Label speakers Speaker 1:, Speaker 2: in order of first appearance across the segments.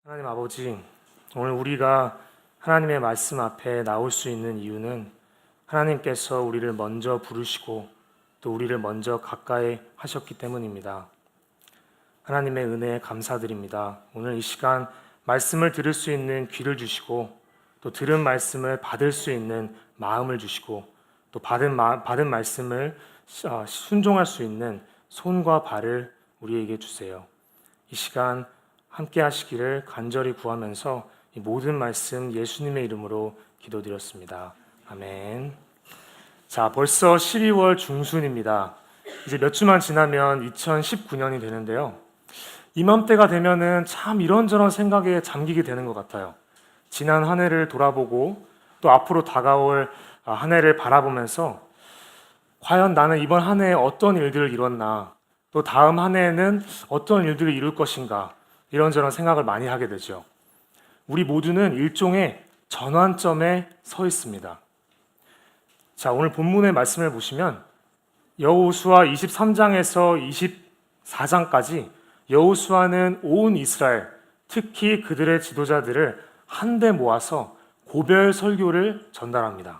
Speaker 1: 하나님 아버지, 오늘 우리가 하나님의 말씀 앞에 나올 수 있는 이유는 하나님께서 우리를 먼저 부르시고 또 우리를 먼저 가까이 하셨기 때문입니다. 하나님의 은혜에 감사드립니다. 오늘 이 시간 말씀을 들을 수 있는 귀를 주시고 또 들은 말씀을 받을 수 있는 마음을 주시고 또 받은 말씀을 순종할 수 있는 손과 발을 우리에게 주세요. 이 시간 함께 하시기를 간절히 구하면서 이 모든 말씀 예수님의 이름으로 기도드렸습니다. 아멘. 자, 벌써 12월 중순입니다. 이제 몇 주만 지나면 2019년이 되는데요. 이맘때가 되면은 참 이런저런 생각에 잠기게 되는 것 같아요. 지난 한 해를 돌아보고 또 앞으로 다가올 한 해를 바라보면서 과연 나는 이번 한 해에 어떤 일들을 이뤘나, 또 다음 한 해에는 어떤 일들을 이룰 것인가, 이런저런 생각을 많이 하게 되죠. 우리 모두는 일종의 전환점에 서 있습니다. 자, 오늘 본문의 말씀을 보시면 여호수아 23장에서 24장까지 여호수아는 온 이스라엘, 특히 그들의 지도자들을 한데 모아서 고별 설교를 전달합니다.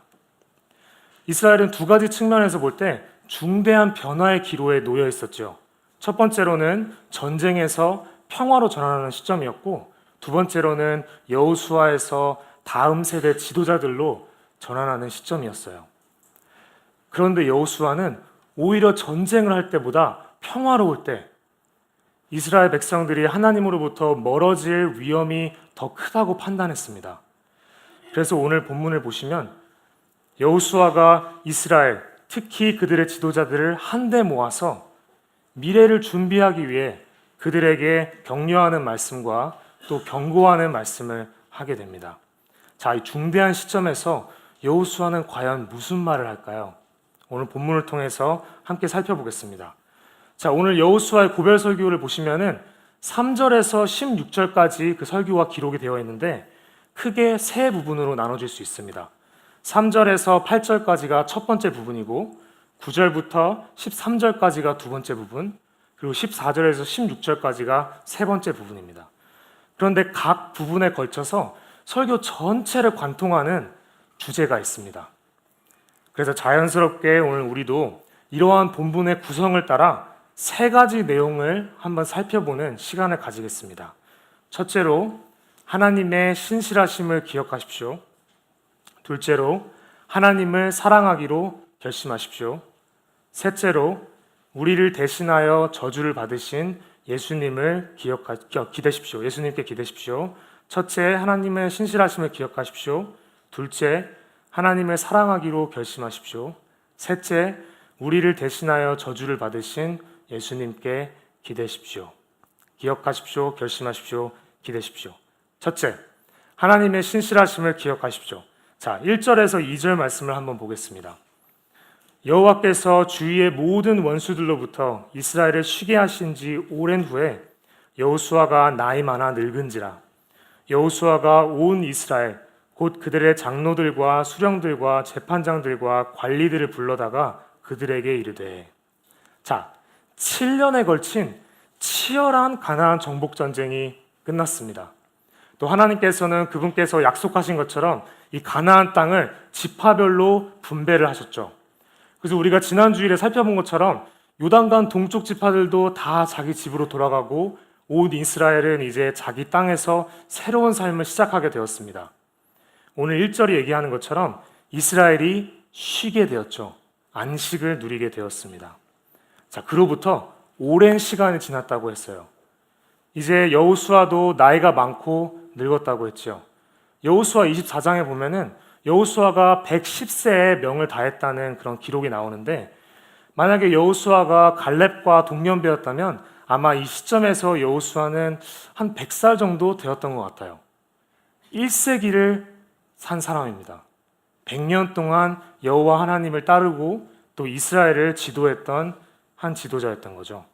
Speaker 1: 이스라엘은 두 가지 측면에서 볼 때 중대한 변화의 기로에 놓여 있었죠. 첫 번째로는 전쟁에서 평화로 전환하는 시점이었고, 두 번째로는 여호수아에서 다음 세대 지도자들로 전환하는 시점이었어요. 그런데 여호수아는 오히려 전쟁을 할 때보다 평화로울 때 이스라엘 백성들이 하나님으로부터 멀어질 위험이 더 크다고 판단했습니다. 그래서 오늘 본문을 보시면 여호수아가 이스라엘, 특히 그들의 지도자들을 한데 모아서 미래를 준비하기 위해 그들에게 격려하는 말씀과 또 경고하는 말씀을 하게 됩니다. 자, 이 중대한 시점에서 여호수아는 과연 무슨 말을 할까요? 오늘 본문을 통해서 함께 살펴보겠습니다. 자, 오늘 여호수아의 고별 설교를 보시면은 3절에서 16절까지 그 설교가 기록이 되어 있는데 크게 세 부분으로 나눠질 수 있습니다. 3절에서 8절까지가 첫 번째 부분이고 9절부터 13절까지가 두 번째 부분, 그리고 14절에서 16절까지가 세 번째 부분입니다. 그런데 각 부분에 걸쳐서 설교 전체를 관통하는 주제가 있습니다. 그래서 자연스럽게 오늘 우리도 이러한 본문의 구성을 따라 세 가지 내용을 한번 살펴보는 시간을 가지겠습니다. 첫째로 하나님의 신실하심을 기억하십시오. 둘째로 하나님을 사랑하기로 결심하십시오. 셋째로 우리를 대신하여 저주를 받으신 예수님을 기대십시오. 예수님께 기대십시오. 첫째, 하나님의 신실하심을 기억하십시오. 둘째, 하나님을 사랑하기로 결심하십시오. 셋째, 우리를 대신하여 저주를 받으신 예수님께 기대십시오. 기억하십시오. 결심하십시오. 기대십시오. 첫째, 하나님의 신실하심을 기억하십시오. 자, 1절에서 2절 말씀을 한번 보겠습니다. 여호와께서 주위의 모든 원수들로부터 이스라엘을 쉬게 하신 지 오랜 후에 여호수아가 나이 많아 늙은지라 여호수아가 온 이스라엘 곧 그들의 장로들과 수령들과 재판장들과 관리들을 불러다가 그들에게 이르되, 자, 7년에 걸친 치열한 가나안 정복 전쟁이 끝났습니다. 또 하나님께서는 그분께서 약속하신 것처럼 이 가나안 땅을 지파별로 분배를 하셨죠. 그래서 우리가 지난 주일에 살펴본 것처럼 요단강 동쪽 지파들도 다 자기 집으로 돌아가고 온 이스라엘은 이제 자기 땅에서 새로운 삶을 시작하게 되었습니다. 오늘 1절이 얘기하는 것처럼 이스라엘이 쉬게 되었죠. 안식을 누리게 되었습니다. 자, 그로부터 오랜 시간이 지났다고 했어요. 이제 여호수아도 나이가 많고 늙었다고 했죠. 여호수아 24장에 보면은 여호수아가 110세에 명을 다했다는 그런 기록이 나오는데, 만약에 여호수아가 갈렙과 동년배였다면 아마 이 시점에서 여호수아는 한 100살 정도 되었던 것 같아요. 1세기를 산 사람입니다. 100년 동안 여호와 하나님을 따르고 또 이스라엘을 지도했던 한 지도자였던 거죠.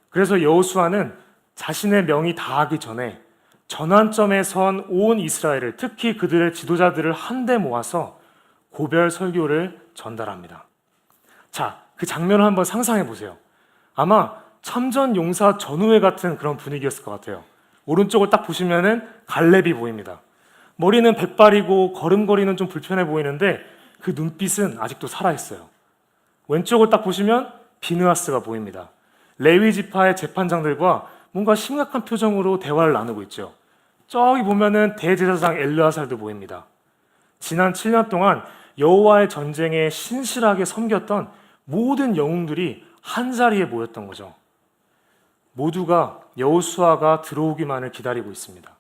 Speaker 1: 그래서 여호수아는 자신의 명이 다하기 전에 전환점에 선 온 이스라엘을, 특히 그들의 지도자들을 한데 모아서 고별 설교를 전달합니다. 자, 그 장면을 한번 상상해 보세요. 아마 참전 용사 전우회 같은 그런 분위기였을 것 같아요. 오른쪽을 딱 보시면은 갈렙이 보입니다. 머리는 백발이고 걸음걸이는 좀 불편해 보이는데 그 눈빛은 아직도 살아있어요. 왼쪽을 딱 보시면 비느하스가 보입니다. 레위 지파의 재판장들과 뭔가 심각한 표정으로 대화를 나누고 있죠. 저기 보면은 대제사장 엘르아살도 보입니다. 지난 7년 동안 여호와의 전쟁에 신실하게 섬겼던 모든 영웅들이 한자리에 모였던 거죠. 모두가 여호수아가 들어오기만을 기다리고 있습니다.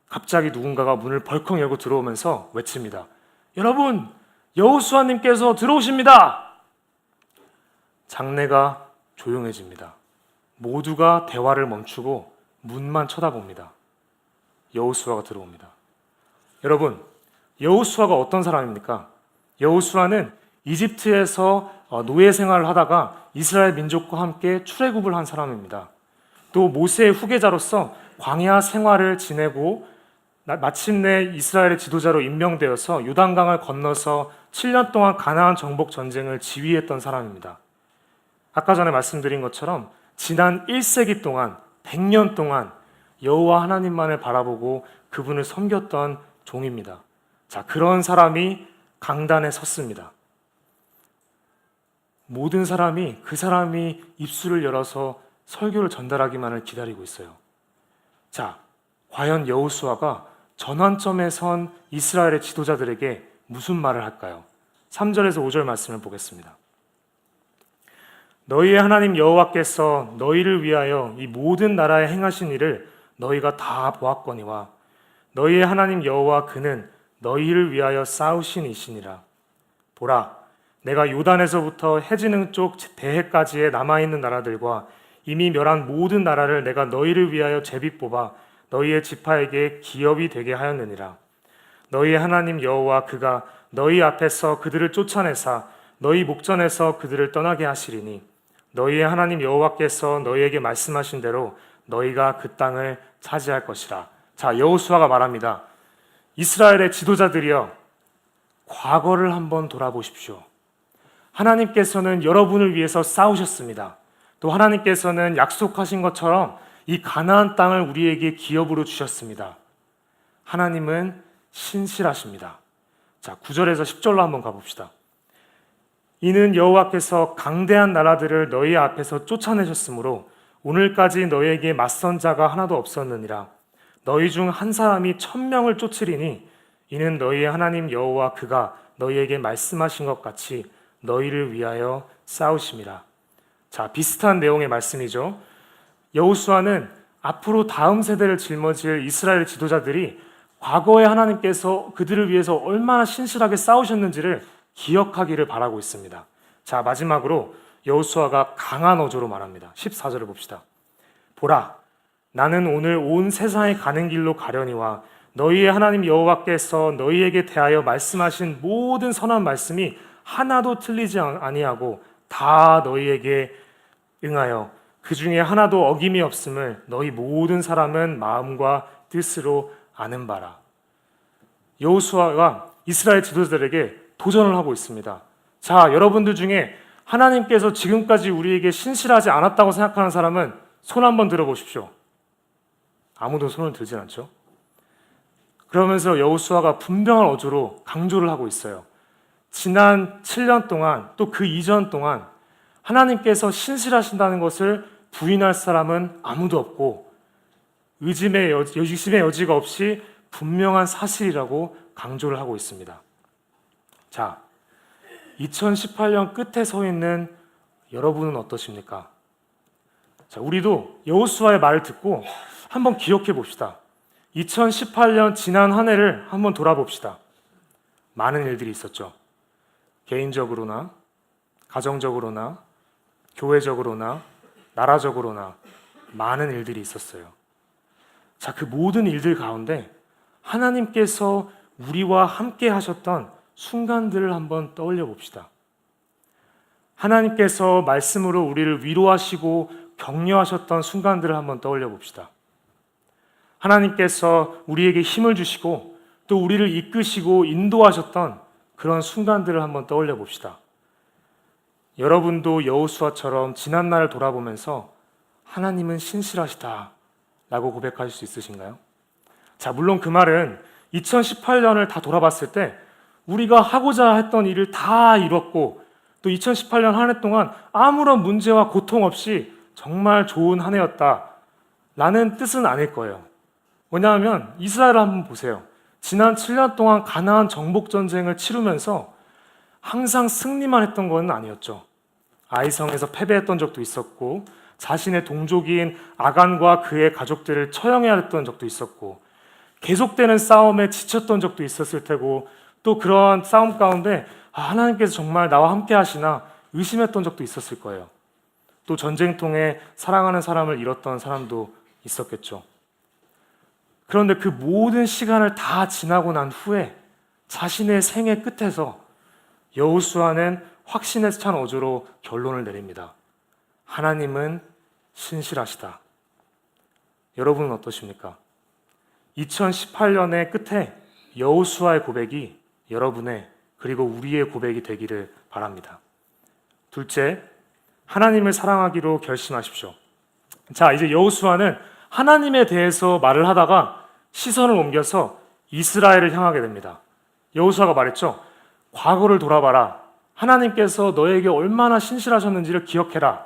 Speaker 1: 갑자기 누군가가 문을 벌컥 열고 들어오면서 외칩니다. 여러분, 여호수아님께서 들어오십니다. 장내가 조용해집니다. 모두가 대화를 멈추고 문만 쳐다봅니다. 여호수아가 들어옵니다. 여러분, 여호수아가 어떤 사람입니까? 여호수아는 이집트에서 노예 생활을 하다가 이스라엘 민족과 함께 출애굽을 한 사람입니다. 또 모세의 후계자로서 광야 생활을 지내고 마침내 이스라엘의 지도자로 임명되어서 요단강을 건너서 7년 동안 가나안 정복 전쟁을 지휘했던 사람입니다. 아까 전에 말씀드린 것처럼 지난 1세기 동안 100년 동안 여호와 하나님만을 바라보고 그분을 섬겼던 종입니다. 자, 그런 사람이 강단에 섰습니다. 모든 사람이 그 사람이 입술을 열어서 설교를 전달하기만을 기다리고 있어요. 자, 과연 여호수아가 전환점에 선 이스라엘의 지도자들에게 무슨 말을 할까요? 3절에서 5절 말씀을 보겠습니다. 너희의 하나님 여호와께서 너희를 위하여 이 모든 나라에 행하신 일을 너희가 다 보았거니와 너희의 하나님 여호와 그는 너희를 위하여 싸우신 이시니라. 보라, 내가 요단에서부터 해지는 쪽 대해까지의 남아있는 나라들과 이미 멸한 모든 나라를 내가 너희를 위하여 제비 뽑아 너희의 지파에게 기업이 되게 하였느니라. 너희의 하나님 여호와 그가 너희 앞에서 그들을 쫓아내사 너희 목전에서 그들을 떠나게 하시리니 너희의 하나님 여호와께서 너희에게 말씀하신 대로 너희가 그 땅을 차지할 것이라. 자, 여호수아가 말합니다. 이스라엘의 지도자들이여, 과거를 한번 돌아보십시오. 하나님께서는 여러분을 위해서 싸우셨습니다. 또 하나님께서는 약속하신 것처럼 이 가나안 땅을 우리에게 기업으로 주셨습니다. 하나님은 신실하십니다. 자, 9절에서 10절로 한번 가봅시다. 이는 여호와께서 강대한 나라들을 너희 앞에서 쫓아내셨으므로 오늘까지 너희에게 맞선 자가 하나도 없었느니라. 너희 중 한 사람이 1000명을 쫓으리니 이는 너희의 하나님 여호와 그가 너희에게 말씀하신 것 같이 너희를 위하여 싸우심이라. 자, 비슷한 내용의 말씀이죠. 여호수아는 앞으로 다음 세대를 짊어질 이스라엘 지도자들이 과거에 하나님께서 그들을 위해서 얼마나 신실하게 싸우셨는지를 기억하기를 바라고 있습니다. 자, 마지막으로 여호수아가 강한 어조로 말합니다. 14절을 봅시다. 보라, 나는 오늘 온 세상에 가는 길로 가려니와 너희의 하나님 여호와께서 너희에게 대하여 말씀하신 모든 선한 말씀이 하나도 틀리지 아니하고 다 너희에게 응하여 그 중에 하나도 어김이 없음을 너희 모든 사람은 마음과 뜻으로 아는 바라. 여호수아가 이스라엘 지도자들에게 도전을 하고 있습니다. 자, 여러분들 중에 하나님께서 지금까지 우리에게 신실하지 않았다고 생각하는 사람은 손 한번 들어보십시오. 아무도 손을 들지 않죠. 그러면서 여호수아가 분명한 어조로 강조를 하고 있어요. 지난 7년 동안 또 그 이전 동안 하나님께서 신실하신다는 것을 부인할 사람은 아무도 없고 의심의 여지가 없이 분명한 사실이라고 강조를 하고 있습니다. 자, 2018년 끝에 서 있는 여러분은 어떠십니까? 자, 우리도 여호수아의 말을 듣고 한번 기억해 봅시다. 2018년 지난 한 해를 한번 돌아봅시다. 많은 일들이 있었죠. 개인적으로나 가정적으로나 교회적으로나 나라적으로나 많은 일들이 있었어요. 자, 그 모든 일들 가운데 하나님께서 우리와 함께 하셨던 순간들을 한번 떠올려 봅시다. 하나님께서 말씀으로 우리를 위로하시고 격려하셨던 순간들을 한번 떠올려 봅시다. 하나님께서 우리에게 힘을 주시고 또 우리를 이끄시고 인도하셨던 그런 순간들을 한번 떠올려 봅시다. 여러분도 여호수아처럼 지난 날을 돌아보면서 하나님은 신실하시다 라고 고백하실 수 있으신가요? 자, 물론 그 말은 2018년을 다 돌아봤을 때 우리가 하고자 했던 일을 다 이뤘고 또 2018년 한 해 동안 아무런 문제와 고통 없이 정말 좋은 한 해였다 라는 뜻은 아닐 거예요. 왜냐하면 이스라엘을 한번 보세요. 지난 7년 동안 가나안 정복 전쟁을 치르면서 항상 승리만 했던 건 아니었죠. 아이성에서 패배했던 적도 있었고 자신의 동족인 아간과 그의 가족들을 처형해야 했던 적도 있었고 계속되는 싸움에 지쳤던 적도 있었을 테고 또 그러한 싸움 가운데 하나님께서 정말 나와 함께 하시나 의심했던 적도 있었을 거예요. 또 전쟁통에 사랑하는 사람을 잃었던 사람도 있었겠죠. 그런데 그 모든 시간을 다 지나고 난 후에 자신의 생애 끝에서 여호수아는 확신에 찬 어조로 결론을 내립니다. 하나님은 신실하시다. 여러분은 어떠십니까? 2018년의 끝에 여호수아의 고백이 여러분의 그리고 우리의 고백이 되기를 바랍니다. 둘째, 하나님을 사랑하기로 결심하십시오. 자, 이제 여호수아는 하나님에 대해서 말을 하다가 시선을 옮겨서 이스라엘을 향하게 됩니다. 여호수아가 말했죠. 과거를 돌아봐라. 하나님께서 너에게 얼마나 신실하셨는지를 기억해라.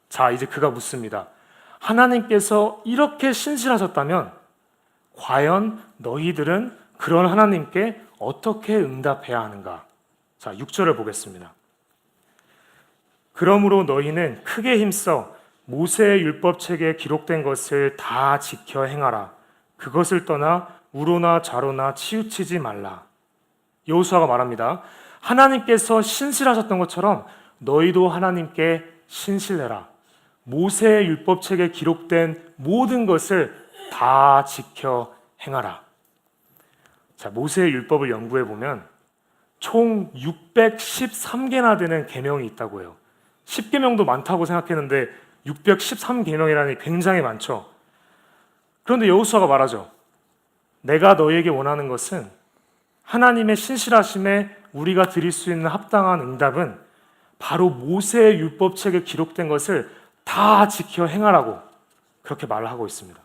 Speaker 1: 자, 이제 그가 묻습니다. 하나님께서 이렇게 신실하셨다면 과연 너희들은 그런 하나님께 어떻게 응답해야 하는가? 자, 6절을 보겠습니다. 그러므로 너희는 크게 힘써 모세의 율법책에 기록된 것을 다 지켜 행하라. 그것을 떠나 우로나 좌로나 치우치지 말라. 여호수아가 말합니다. 하나님께서 신실하셨던 것처럼 너희도 하나님께 신실해라. 모세의 율법책에 기록된 모든 것을 다 지켜 행하라. 자, 모세의 율법을 연구해 보면 총 613개나 되는 계명이 있다고 해요. 10계명도 많다고 생각했는데 613계명이라니 굉장히 많죠. 그런데 여호수아가 말하죠. 내가 너희에게 원하는 것은 하나님의 신실하심에 우리가 드릴 수 있는 합당한 응답은 바로 모세의 율법책에 기록된 것을 다 지켜 행하라고 그렇게 말을 하고 있습니다.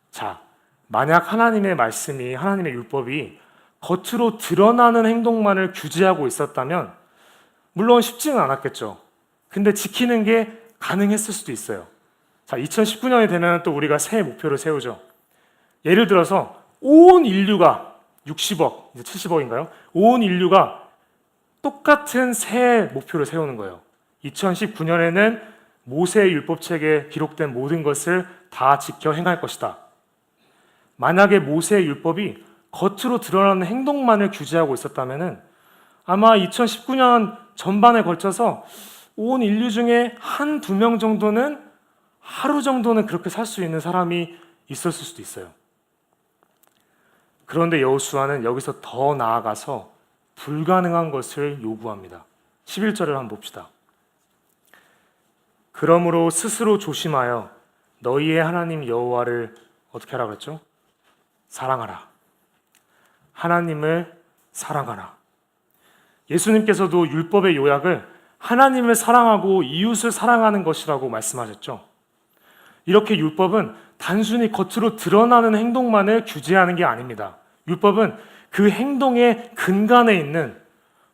Speaker 1: 자, 만약 하나님의 말씀이, 하나님의 율법이 겉으로 드러나는 행동만을 규제하고 있었다면 물론 쉽지는 않았겠죠. 근데 지키는 게 가능했을 수도 있어요. 자, 2019년이 되면 또 우리가 새해 목표를 세우죠. 예를 들어서 온 인류가 60억, 이제 70억인가요? 온 인류가 똑같은 새해 목표를 세우는 거예요. 2019년에는 모세의 율법책에 기록된 모든 것을 다 지켜 행할 것이다. 만약에 모세의 율법이 겉으로 드러나는 행동만을 규제하고 있었다면 아마 2019년 전반에 걸쳐서 온 인류 중에 한 두 명 정도는 하루 정도는 그렇게 살 수 있는 사람이 있었을 수도 있어요. 그런데 여호수아는 여기서 더 나아가서 불가능한 것을 요구합니다. 11절을 한번 봅시다. 그러므로 스스로 조심하여 너희의 하나님 여호와를 어떻게 하라 그랬죠? 사랑하라. 하나님을 사랑하라. 예수님께서도 율법의 요약을 하나님을 사랑하고 이웃을 사랑하는 것이라고 말씀하셨죠. 이렇게 율법은 단순히 겉으로 드러나는 행동만을 규제하는 게 아닙니다. 율법은 그 행동의 근간에 있는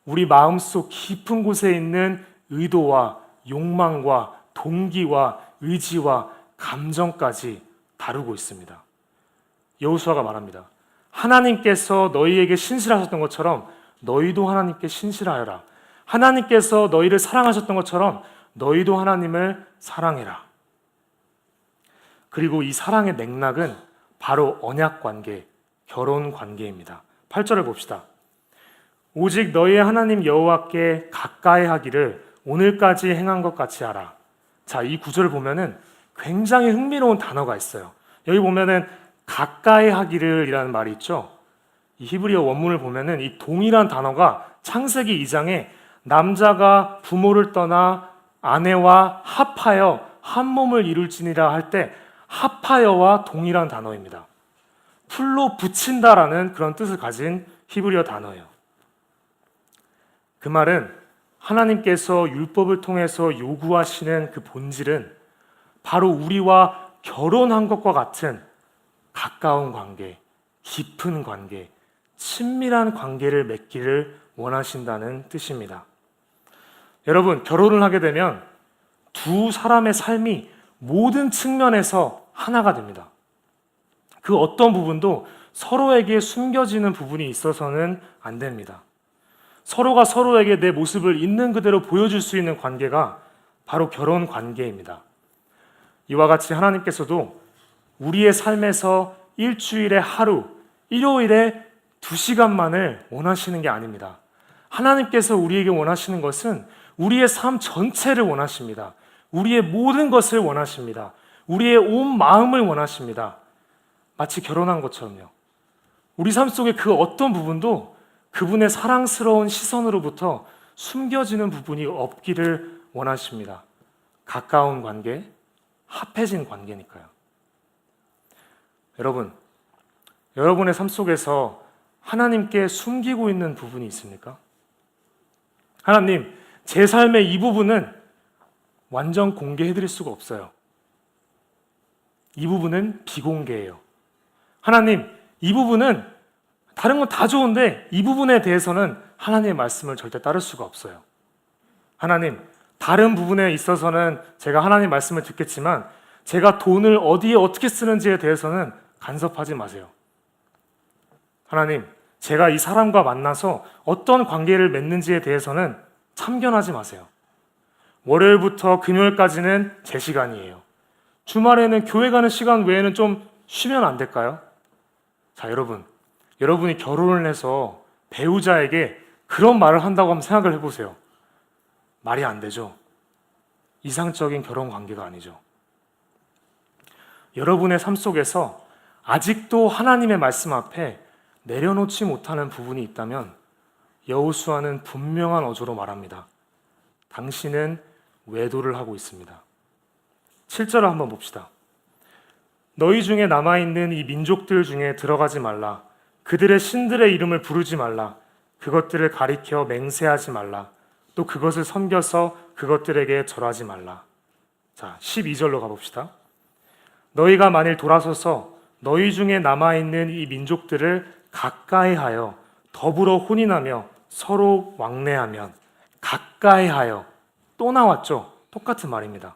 Speaker 1: 우리 마음속 깊은 곳에 있는 의도와 욕망과 동기와 의지와 감정까지 다루고 있습니다. 여호수아가 말합니다. 하나님께서 너희에게 신실하셨던 것처럼 너희도 하나님께 신실하여라. 하나님께서 너희를 사랑하셨던 것처럼 너희도 하나님을 사랑해라. 그리고 이 사랑의 맥락은 바로 언약 관계, 결혼 관계입니다. 8절을 봅시다. 오직 너희의 하나님 여호와께 가까이 하기를 오늘까지 행한 것 같이 하라. 자, 이 구절을 보면은 굉장히 흥미로운 단어가 있어요. 여기 보면은 가까이 하기를 이라는 말이 있죠. 이 히브리어 원문을 보면은 이 동일한 단어가 창세기 2장에 남자가 부모를 떠나 아내와 합하여 한 몸을 이룰지니라 할 때 합하여와 동일한 단어입니다. 풀로 붙인다라는 그런 뜻을 가진 히브리어 단어예요. 그 말은 하나님께서 율법을 통해서 요구하시는 그 본질은 바로 우리와 결혼한 것과 같은 가까운 관계, 깊은 관계, 친밀한 관계를 맺기를 원하신다는 뜻입니다. 여러분, 결혼을 하게 되면 두 사람의 삶이 모든 측면에서 하나가 됩니다. 그 어떤 부분도 서로에게 숨겨지는 부분이 있어서는 안 됩니다. 서로가 서로에게 내 모습을 있는 그대로 보여줄 수 있는 관계가 바로 결혼 관계입니다. 이와 같이 하나님께서도 우리의 삶에서 일주일에 하루, 일요일에 2시간만을 원하시는 게 아닙니다. 하나님께서 우리에게 원하시는 것은 우리의 삶 전체를 원하십니다. 우리의 모든 것을 원하십니다. 우리의 온 마음을 원하십니다. 마치 결혼한 것처럼요. 우리 삶 속에 그 어떤 부분도 그분의 사랑스러운 시선으로부터 숨겨지는 부분이 없기를 원하십니다. 가까운 관계, 합해진 관계니까요. 여러분, 여러분의 삶 속에서 하나님께 숨기고 있는 부분이 있습니까? 하나님, 제 삶의 이 부분은 완전 공개해드릴 수가 없어요. 이 부분은 비공개예요. 하나님, 이 부분은 다른 건 다 좋은데 이 부분에 대해서는 하나님의 말씀을 절대 따를 수가 없어요. 하나님, 다른 부분에 있어서는 제가 하나님의 말씀을 듣겠지만 제가 돈을 어디에 어떻게 쓰는지에 대해서는 간섭하지 마세요. 하나님, 제가 이 사람과 만나서 어떤 관계를 맺는지에 대해서는 참견하지 마세요. 월요일부터 금요일까지는 제 시간이에요. 주말에는 교회 가는 시간 외에는 좀 쉬면 안 될까요? 자, 여러분이 결혼을 해서 배우자에게 그런 말을 한다고 한번 생각을 해보세요. 말이 안 되죠. 이상적인 결혼 관계가 아니죠. 여러분의 삶 속에서 아직도 하나님의 말씀 앞에 내려놓지 못하는 부분이 있다면 여호수아는 분명한 어조로 말합니다. 당신은 외도를 하고 있습니다. 7절을 한번 봅시다. 너희 중에 남아있는 이 민족들 중에 들어가지 말라. 그들의 신들의 이름을 부르지 말라. 그것들을 가리켜 맹세하지 말라. 또 그것을 섬겨서 그것들에게 절하지 말라. 자, 12절로 가봅시다. 너희가 만일 돌아서서 너희 중에 남아있는 이 민족들을 가까이하여 더불어 혼인하며 서로 왕래하면, 가까이하여, 또 나왔죠? 똑같은 말입니다.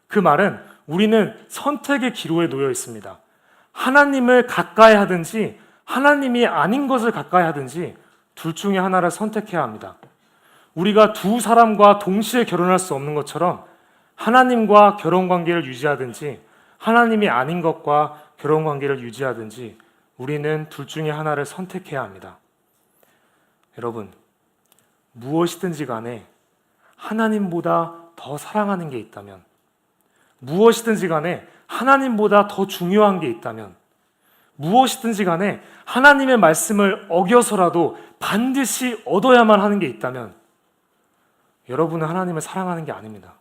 Speaker 1: 그 말은 우리는 선택의 기로에 놓여 있습니다. 하나님을 가까이 하든지 하나님이 아닌 것을 가까이 하든지 둘 중에 하나를 선택해야 합니다. 우리가 두 사람과 동시에 결혼할 수 없는 것처럼 하나님과 결혼관계를 유지하든지 하나님이 아닌 것과 결혼관계를 유지하든지 우리는 둘 중에 하나를 선택해야 합니다. 여러분, 무엇이든지 간에 하나님보다 더 사랑하는 게 있다면, 무엇이든지 간에 하나님보다 더 중요한 게 있다면, 무엇이든지 간에 하나님의 말씀을 어겨서라도 반드시 얻어야만 하는 게 있다면 여러분은 하나님을 사랑하는 게 아닙니다.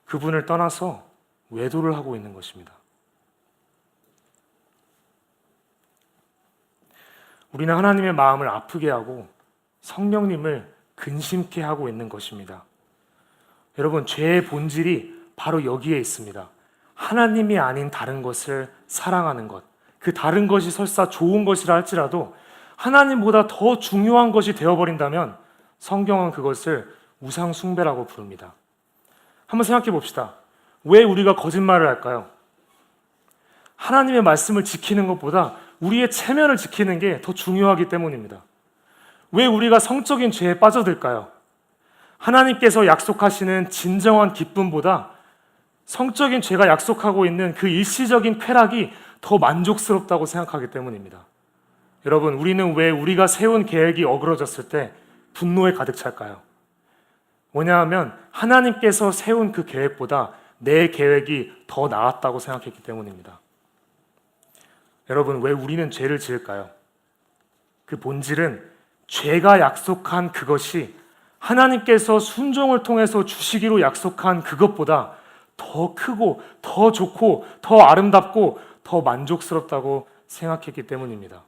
Speaker 1: 그분을 떠나서 외도를 하고 있는 것입니다. 우리는 하나님의 마음을 아프게 하고 성령님을 근심케 하고 있는 것입니다. 여러분, 죄의 본질이 바로 여기에 있습니다. 하나님이 아닌 다른 것을 사랑하는 것. 그 다른 것이 설사 좋은 것이라 할지라도 하나님보다 더 중요한 것이 되어버린다면 성경은 그것을 우상 숭배라고 부릅니다. 한번 생각해 봅시다. 왜 우리가 거짓말을 할까요? 하나님의 말씀을 지키는 것보다 우리의 체면을 지키는 게 더 중요하기 때문입니다. 왜 우리가 성적인 죄에 빠져들까요? 하나님께서 약속하시는 진정한 기쁨보다 성적인 죄가 약속하고 있는 그 일시적인 쾌락이 더 만족스럽다고 생각하기 때문입니다. 여러분, 우리는 왜 우리가 세운 계획이 어그러졌을 때 분노에 가득 찰까요? 왜냐하면 하나님께서 세운 그 계획보다 내 계획이 더 나았다고 생각했기 때문입니다. 여러분, 왜 우리는 죄를 지을까요? 그 본질은 죄가 약속한 그것이 하나님께서 순종을 통해서 주시기로 약속한 그것보다 더 크고 더 좋고 더 아름답고 더 만족스럽다고 생각했기 때문입니다.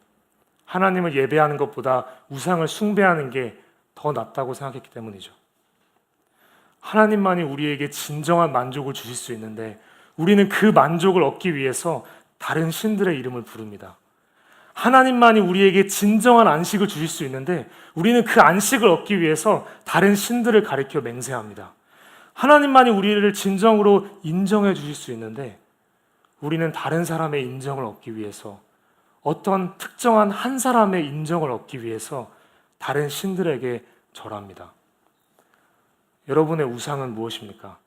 Speaker 1: 하나님을 예배하는 것보다 우상을 숭배하는 게 더 낫다고 생각했기 때문이죠. 하나님만이 우리에게 진정한 만족을 주실 수 있는데 우리는 그 만족을 얻기 위해서 다른 신들의 이름을 부릅니다. 하나님만이 우리에게 진정한 안식을 주실 수 있는데 우리는 그 안식을 얻기 위해서 다른 신들을 가리켜 맹세합니다. 하나님만이 우리를 진정으로 인정해 주실 수 있는데 우리는 다른 사람의 인정을 얻기 위해서, 어떤 특정한 한 사람의 인정을 얻기 위해서 다른 신들에게 절합니다. 여러분의 우상은 무엇입니까?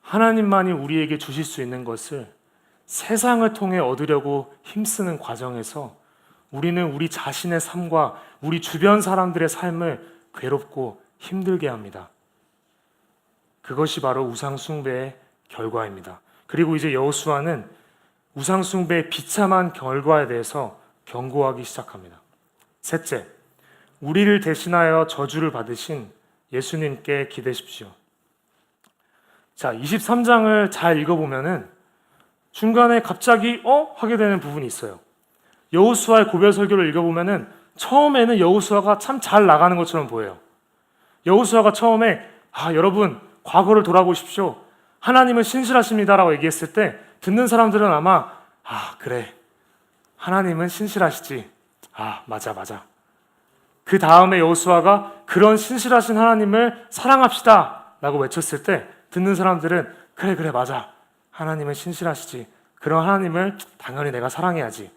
Speaker 1: 하나님만이 우리에게 주실 수 있는 것을 세상을 통해 얻으려고 힘쓰는 과정에서 우리는 우리 자신의 삶과 우리 주변 사람들의 삶을 괴롭고 힘들게 합니다. 그것이 바로 우상 숭배의 결과입니다. 그리고 이제 여호수아는 우상 숭배의 비참한 결과에 대해서 경고하기 시작합니다. 셋째, 우리를 대신하여 저주를 받으신 예수님께 기대십시오. 자, 23장을 잘 읽어보면은 중간에 갑자기 하게 되는 부분이 있어요. 여호수아의 고별 설교를 읽어보면은 처음에는 여호수아가 참 잘 나가는 것처럼 보여요. 여호수아가 처음에 여러분 과거를 돌아보십시오. 하나님은 신실하십니다라고 얘기했을 때 듣는 사람들은 아마 그래, 하나님은 신실하시지. 맞아. 그 다음에 여호수아가 그런 신실하신 하나님을 사랑합시다 라고 외쳤을 때 듣는 사람들은 그래 맞아, 하나님은 신실하시지, 그런 하나님을 당연히 내가 사랑해야지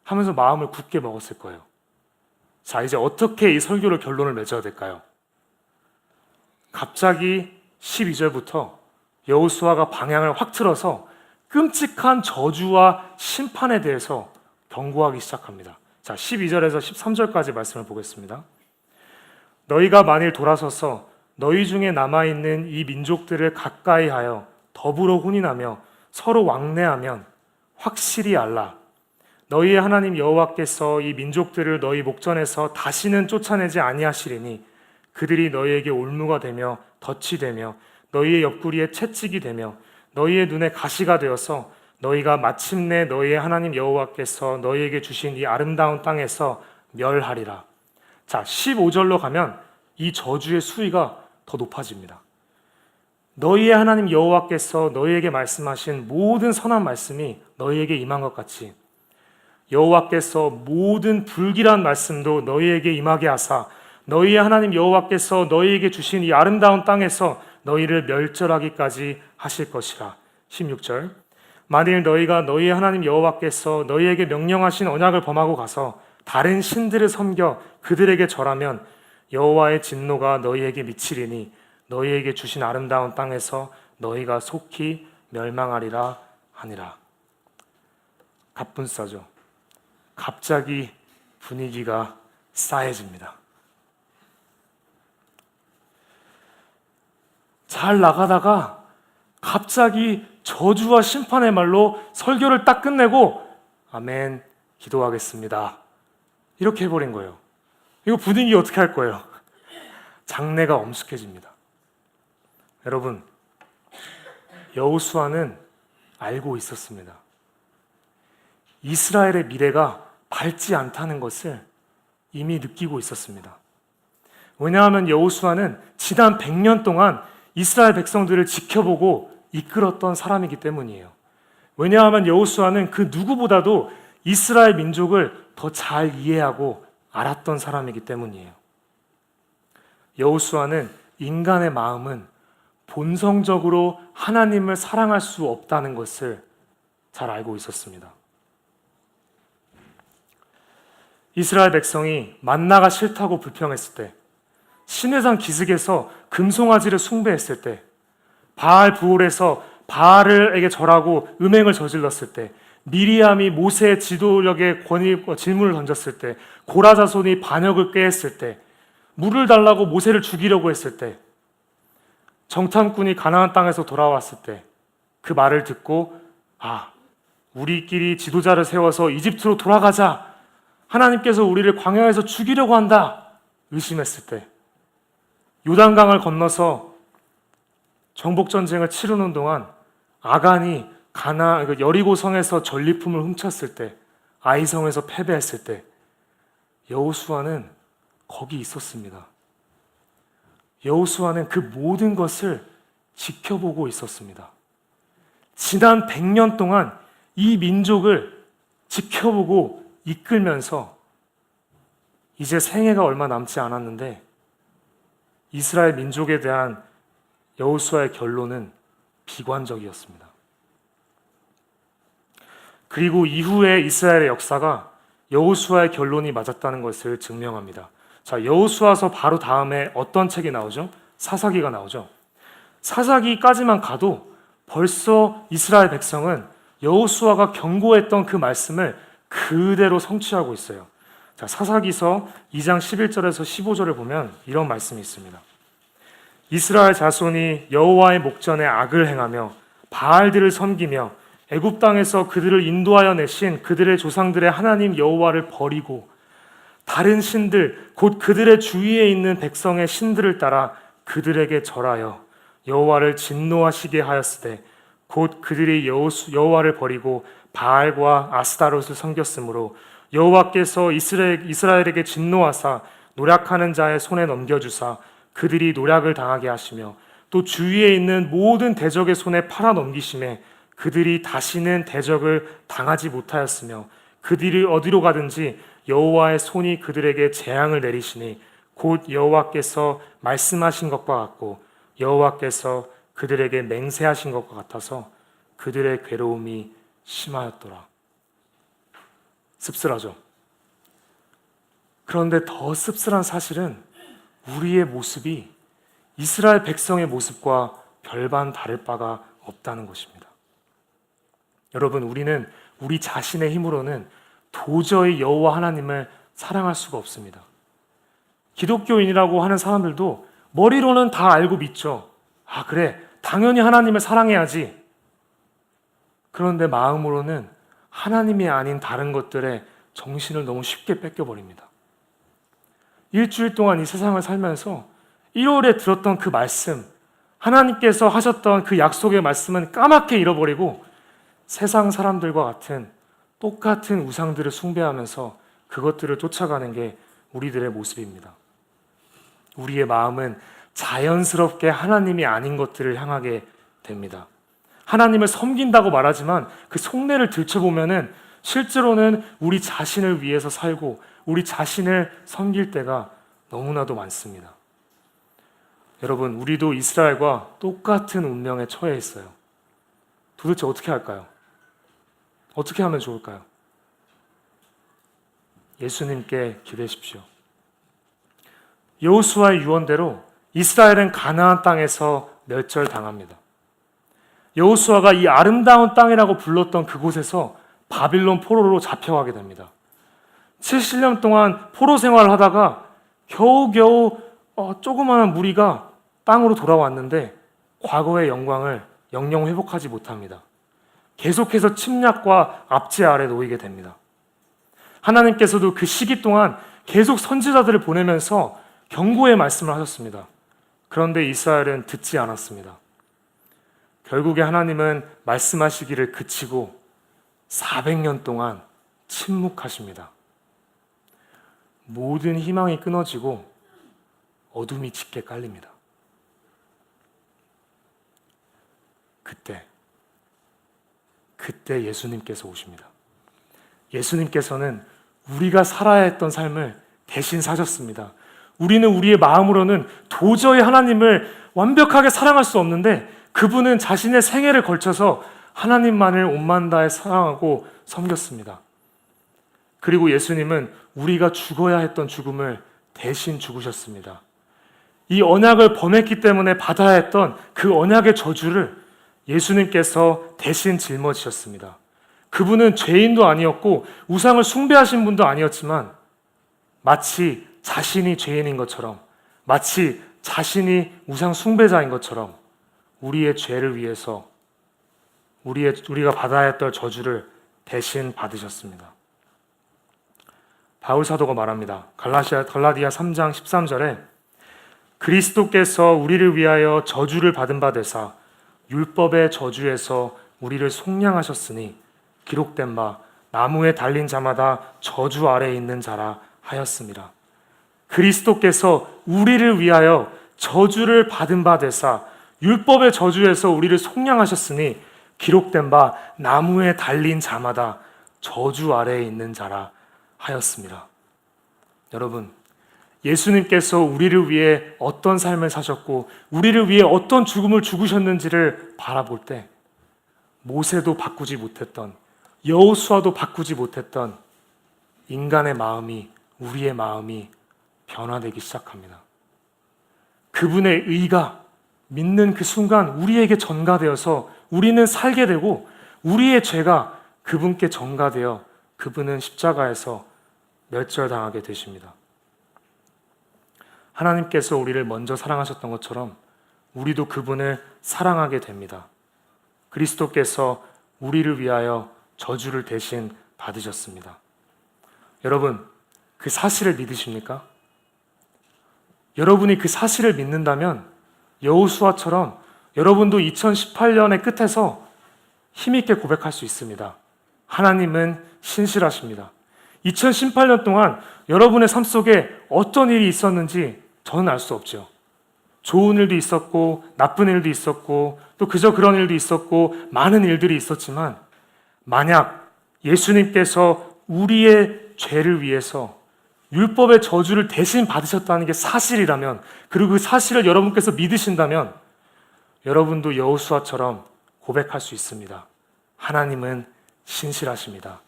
Speaker 1: 하면서 마음을 굳게 먹었을 거예요. 자, 이제 어떻게 이 설교를 결론을 맺어야 될까요? 갑자기 12절부터 여호수아가 방향을 확 틀어서 끔찍한 저주와 심판에 대해서 경고하기 시작합니다. 자, 12절에서 13절까지 말씀을 보겠습니다. 너희가 만일 돌아서서 너희 중에 남아있는 이 민족들을 가까이 하여 더불어 혼인하며 서로 왕래하면 확실히 알라. 너희의 하나님 여호와께서 이 민족들을 너희 목전에서 다시는 쫓아내지 아니하시리니 그들이 너희에게 올무가 되며 덫이 되며 너희의 옆구리에 채찍이 되며 너희의 눈에 가시가 되어서 너희가 마침내 너희의 하나님 여호와께서 너희에게 주신 이 아름다운 땅에서 멸하리라. 자, 15절로 가면 이 저주의 수위가 더 높아집니다. 너희의 하나님 여호와께서 너희에게 말씀하신 모든 선한 말씀이 너희에게 임한 것 같이 여호와께서 모든 불길한 말씀도 너희에게 임하게 하사 너희의 하나님 여호와께서 너희에게 주신 이 아름다운 땅에서 너희를 멸절하기까지 하실 것이라. 16절, 만일 너희가 너희의 하나님 여호와께서 너희에게 명령하신 언약을 범하고 가서 다른 신들을 섬겨 그들에게 절하면 여호와의 진노가 너희에게 미치리니 너희에게 주신 아름다운 땅에서 너희가 속히 멸망하리라 하니라. 갑분싸죠. 갑자기 분위기가 싸해집니다. 잘 나가다가 갑자기 저주와 심판의 말로 설교를 딱 끝내고 아멘, 기도하겠습니다, 이렇게 해버린 거예요. 이거 분위기 어떻게 할 거예요? 장례가 엄숙해집니다. 여러분, 여호수아는 알고 있었습니다. 이스라엘의 미래가 밝지 않다는 것을 이미 느끼고 있었습니다. 왜냐하면 여호수아는 지난 100년 동안 이스라엘 백성들을 지켜보고 이끌었던 사람이기 때문이에요. 왜냐하면 여호수아는 그 누구보다도 이스라엘 민족을 더 잘 이해하고 알았던 사람이기 때문이에요. 여호수아는 인간의 마음은 본성적으로 하나님을 사랑할 수 없다는 것을 잘 알고 있었습니다. 이스라엘 백성이 만나가 싫다고 불평했을 때, 시내산 기슭에서 금송아지를 숭배했을 때, 바알 부올에서 바알에게 절하고 음행을 저질렀을 때, 미리암이 모세의 지도력에 질문을 던졌을 때, 고라 자손이 반역을 꾀했을 때, 물을 달라고 모세를 죽이려고 했을 때, 정탐꾼이 가나안 땅에서 돌아왔을 때 그 말을 듣고 우리끼리 지도자를 세워서 이집트로 돌아가자, 하나님께서 우리를 광야에서 죽이려고 한다 의심했을 때, 요단강을 건너서 정복전쟁을 치르는 동안 아간이 여리고성에서 전리품을 훔쳤을 때, 아이성에서 패배했을 때 여호수아는 거기 있었습니다. 여호수아는 그 모든 것을 지켜보고 있었습니다. 지난 100년 동안 이 민족을 지켜보고 이끌면서 이제 생애가 얼마 남지 않았는데 이스라엘 민족에 대한 여호수아의 결론은 비관적이었습니다. 그리고 이후에 이스라엘의 역사가 여호수아의 결론이 맞았다는 것을 증명합니다. 자, 여호수아서 바로 다음에 어떤 책이 나오죠? 사사기가 나오죠. 사사기까지만 가도 벌써 이스라엘 백성은 여호수아가 경고했던 그 말씀을 그대로 성취하고 있어요. 자, 사사기서 2장 11절에서 15절을 보면 이런 말씀이 있습니다. 이스라엘 자손이 여호와의 목전에 악을 행하며 바알들을 섬기며 애굽 땅에서 그들을 인도하여 내신 그들의 조상들의 하나님 여호와를 버리고 다른 신들 곧 그들의 주위에 있는 백성의 신들을 따라 그들에게 절하여 여호와를 진노하시게 하였으되 곧 그들이 여호와를 버리고 바알과 아스타롯을 섬겼으므로 여호와께서 이스라엘에게 진노하사 노략하는 자의 손에 넘겨주사 그들이 노략을 당하게 하시며 또 주위에 있는 모든 대적의 손에 팔아 넘기심에 그들이 다시는 대적을 당하지 못하였으며 그들이 어디로 가든지 여호와의 손이 그들에게 재앙을 내리시니 곧 여호와께서 말씀하신 것과 같고 여호와께서 그들에게 맹세하신 것과 같아서 그들의 괴로움이 심하였더라. 씁쓸하죠. 그런데 더 씁쓸한 사실은 우리의 모습이 이스라엘 백성의 모습과 별반 다를 바가 없다는 것입니다. 여러분, 우리는 우리 자신의 힘으로는 도저히 여호와 하나님을 사랑할 수가 없습니다. 기독교인이라고 하는 사람들도 머리로는 다 알고 믿죠. 아, 그래, 당연히 하나님을 사랑해야지. 그런데 마음으로는 하나님이 아닌 다른 것들에 정신을 너무 쉽게 뺏겨버립니다. 일주일 동안 이 세상을 살면서 1월에 들었던 그 말씀, 하나님께서 하셨던 그 약속의 말씀은 까맣게 잃어버리고 세상 사람들과 같은 똑같은 우상들을 숭배하면서 그것들을 쫓아가는 게 우리들의 모습입니다. 우리의 마음은 자연스럽게 하나님이 아닌 것들을 향하게 됩니다. 하나님을 섬긴다고 말하지만 그 속내를 들춰보면은 실제로는 우리 자신을 위해서 살고 우리 자신을 섬길 때가 너무나도 많습니다. 여러분, 우리도 이스라엘과 똑같은 운명에 처해 있어요. 도대체 어떻게 할까요? 어떻게 하면 좋을까요? 예수님께 기대십시오. 여호수아의 유언대로 이스라엘은 가나안 땅에서 멸절당합니다. 여호수아가 이 아름다운 땅이라고 불렀던 그곳에서 바빌론 포로로 잡혀가게 됩니다. 70년 동안 포로 생활을 하다가 겨우겨우 조그마한 무리가 땅으로 돌아왔는데 과거의 영광을 영영 회복하지 못합니다. 계속해서 침략과 압제 아래 놓이게 됩니다. 하나님께서도 그 시기 동안 계속 선지자들을 보내면서 경고의 말씀을 하셨습니다. 그런데 이스라엘은 듣지 않았습니다. 결국에 하나님은 말씀하시기를 그치고 400년 동안 침묵하십니다. 모든 희망이 끊어지고 어둠이 짙게 깔립니다. 그때 예수님께서 오십니다. 예수님께서는 우리가 살아야 했던 삶을 대신 사셨습니다. 우리는 우리의 마음으로는 도저히 하나님을 완벽하게 사랑할 수 없는데 그분은 자신의 생애를 걸쳐서 하나님만을 온만 다해 사랑하고 섬겼습니다. 그리고 예수님은 우리가 죽어야 했던 죽음을 대신 죽으셨습니다. 이 언약을 범했기 때문에 받아야 했던 그 언약의 저주를 예수님께서 대신 짊어지셨습니다. 그분은 죄인도 아니었고 우상을 숭배하신 분도 아니었지만 마치 자신이 죄인인 것처럼, 마치 자신이 우상 숭배자인 것처럼 우리의 죄를 위해서 우리가 받아야 했던 저주를 대신 받으셨습니다. 바울 사도가 말합니다. 갈라디아 3장 13절에 그리스도께서 우리를 위하여 저주를 받은 바 되사 율법의 저주에서 우리를 속량하셨으니 기록된 바 나무에 달린 자마다 저주 아래에 있는 자라 하였습니다. 그리스도께서 우리를 위하여 저주를 받은 바 되사 율법의 저주에서 우리를 속량하셨으니 기록된 바 나무에 달린 자마다 저주 아래에 있는 자라 하였습니다. 여러분, 예수님께서 우리를 위해 어떤 삶을 사셨고 우리를 위해 어떤 죽음을 죽으셨는지를 바라볼 때 모세도 바꾸지 못했던, 여호수아도 바꾸지 못했던 인간의 마음이, 우리의 마음이 변화되기 시작합니다. 그분의 의가 믿는 그 순간 우리에게 전가되어서 우리는 살게 되고 우리의 죄가 그분께 전가되어 그분은 십자가에서 멸절당하게 되십니다. 하나님께서 우리를 먼저 사랑하셨던 것처럼 우리도 그분을 사랑하게 됩니다. 그리스도께서 우리를 위하여 저주를 대신 받으셨습니다. 여러분, 그 사실을 믿으십니까? 여러분이 그 사실을 믿는다면 여호수아처럼 여러분도 2018년의 끝에서 힘있게 고백할 수 있습니다. 하나님은 신실하십니다. 2018년 동안 여러분의 삶 속에 어떤 일이 있었는지 저는 알 수 없죠. 좋은 일도 있었고 나쁜 일도 있었고 또 그저 그런 일도 있었고 많은 일들이 있었지만 만약 예수님께서 우리의 죄를 위해서 율법의 저주를 대신 받으셨다는 게 사실이라면, 그리고 그 사실을 여러분께서 믿으신다면 여러분도 여호수아처럼 고백할 수 있습니다. 하나님은 신실하십니다.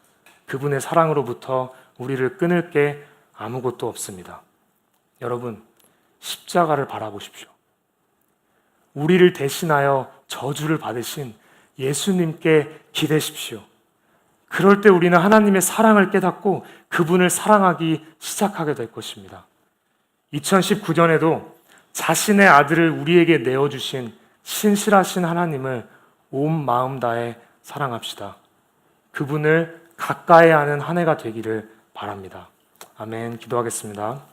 Speaker 1: 그분의 사랑으로부터 우리를 끊을 게 아무것도 없습니다. 여러분, 십자가를 바라보십시오. 우리를 대신하여 저주를 받으신 예수님께 기대십시오. 그럴 때 우리는 하나님의 사랑을 깨닫고 그분을 사랑하기 시작하게 될 것입니다. 2019년에도 자신의 아들을 우리에게 내어주신 신실하신 하나님을 온 마음 다해 사랑합시다. 그분을 가까이 하는 한 해가 되기를 바랍니다. 아멘. 기도하겠습니다.